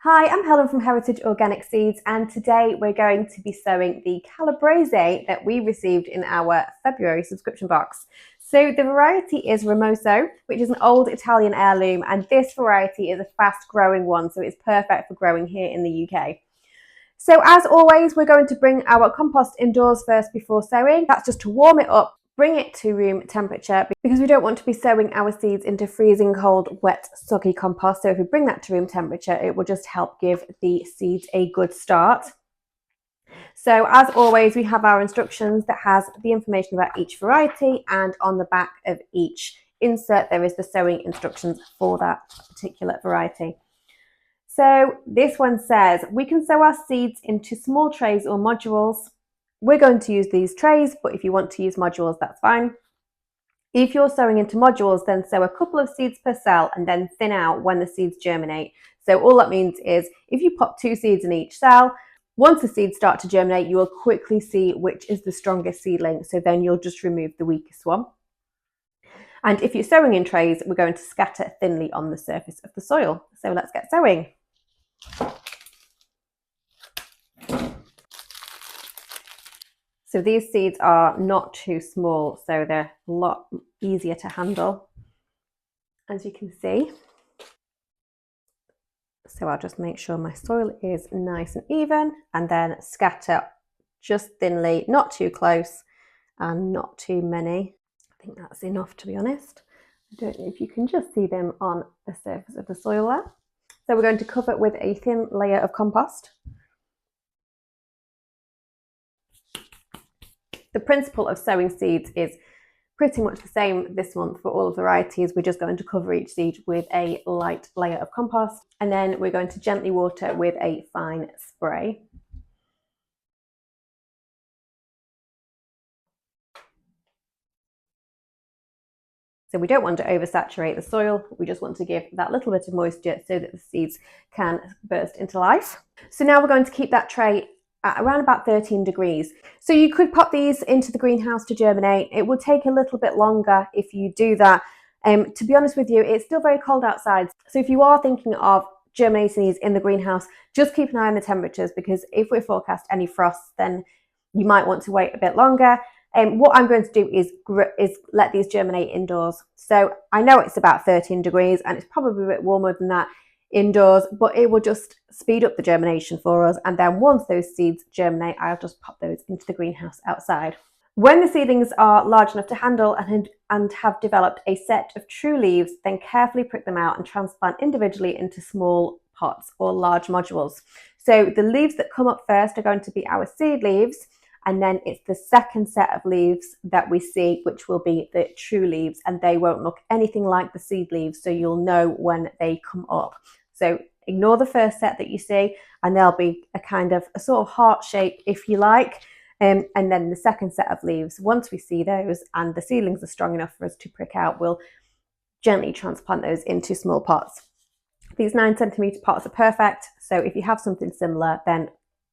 Hi, I'm Helen from Heritage Organic Seeds, and today we're going to be sowing the Calabrese that we received in our February subscription box. So the variety is Ramoso, which is an old Italian heirloom, and this variety is a fast growing one, so it's perfect for growing here in the UK. So as always, we're going to bring our compost indoors first before sowing. That's just to warm it up, bring it to room temperature, because we don't want to be sowing our seeds into freezing cold, wet, soggy compost. So if we bring that to room temperature, it will just help give the seeds a good start. So as always, we have our instructions that has the information about each variety, and on the back of each insert there is the sowing instructions for that particular variety. So this one says we can sow our seeds into small trays or modules. We're going to use these trays, but if you want to use modules, that's fine. If you're sowing into modules, then sow a couple of seeds per cell and then thin out when the seeds germinate. So all that means is if you pop 2 seeds in each cell, once the seeds start to germinate, you will quickly see which is the strongest seedling. So then you'll just remove the weakest one. And if you're sowing in trays, we're going to scatter thinly on the surface of the soil. So let's get sowing. So these seeds are not too small, so they're a lot easier to handle, as you can see. So I'll just make sure my soil is nice and even, and then scatter just thinly, not too close and not too many. I think that's enough, to be honest. I don't know if you can just see them on the surface of the soil there. So we're going to cover it with a thin layer of compost. The principle of sowing seeds is pretty much the same this month for all varieties. We're just going to cover each seed with a light layer of compost, and then we're going to gently water with a fine spray. So we don't want to oversaturate the soil, we just want to give that little bit of moisture so that the seeds can burst into life. So now we're going to keep that tray at around about 13 degrees. So you could pop these into the greenhouse to germinate. It will take a little bit longer if you do that. To be honest with you, it's still very cold outside. So if you are thinking of germinating these in the greenhouse, just keep an eye on the temperatures, because if we forecast any frosts, then you might want to wait a bit longer. What I'm going to do is let these germinate indoors. So I know it's about 13 degrees and it's probably a bit warmer than that indoors, but it will just speed up the germination for us. And then once those seeds germinate, I'll just pop those into the greenhouse outside. When the seedlings are large enough to handle and have developed a set of true leaves, then carefully prick them out and transplant individually into small pots or large modules. So the leaves that come up first are going to be our seed leaves, and then it's the second set of leaves that we see, which will be the true leaves, and they won't look anything like the seed leaves, so you'll know when they come up. So ignore the first set that you see, and they'll be a kind of a sort of heart shape, if you like. And then the second set of leaves, once we see those and the seedlings are strong enough for us to prick out, we'll gently transplant those into small pots. These 9cm pots are perfect. So if you have something similar, then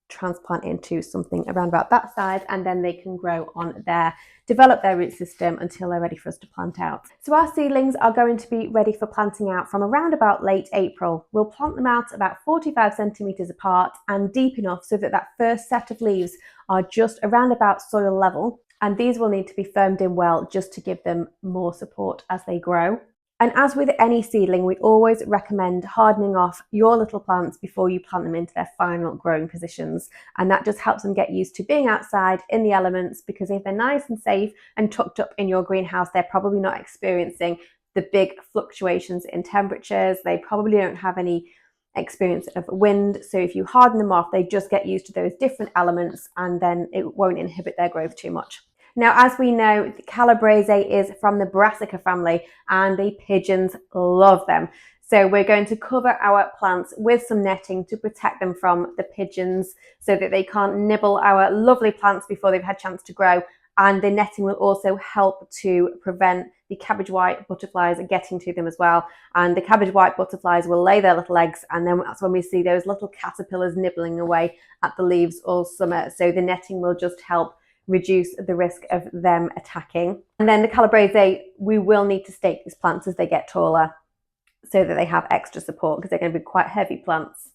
transplant into something around about that size, and then they can grow on there, develop their root system until they're ready for us to plant out. So our seedlings are going to be ready for planting out from around about late April. We'll plant them out about 45 centimeters apart and deep enough so that that first set of leaves are just around about soil level, and these will need to be firmed in well just to give them more support as they grow. And as with any seedling, we always recommend hardening off your little plants before you plant them into their final growing positions. And that just helps them get used to being outside in the elements, because if they're nice and safe and tucked up in your greenhouse, they're probably not experiencing the big fluctuations in temperatures. They probably don't have any experience of wind. So if you harden them off, they just get used to those different elements, and then it won't inhibit their growth too much. Now, as we know, the Calabrese is from the Brassica family, and the pigeons love them. So we're going to cover our plants with some netting to protect them from the pigeons so that they can't nibble our lovely plants before they've had a chance to grow. And the netting will also help to prevent the cabbage white butterflies getting to them as well. And the cabbage white butterflies will lay their little eggs, and then that's when we see those little caterpillars nibbling away at the leaves all summer. So the netting will just help reduce the risk of them attacking. And then the Calabrese, we will need to stake these plants as they get taller so that they have extra support, because they're going to be quite heavy plants.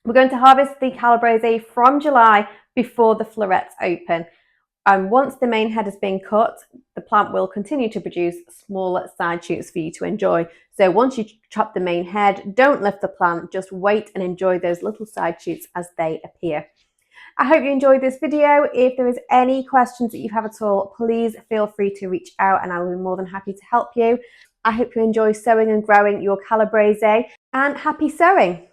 We're going to harvest the Calabrese from July before the florets open. And once the main head has been cut, the plant will continue to produce small side shoots for you to enjoy. So once you chop the main head, don't lift the plant, just wait and enjoy those little side shoots as they appear. I hope you enjoyed this video. If there is any questions that you have at all, please feel free to reach out and I will be more than happy to help you. I hope you enjoy sowing and growing your Calabrese, and happy sowing!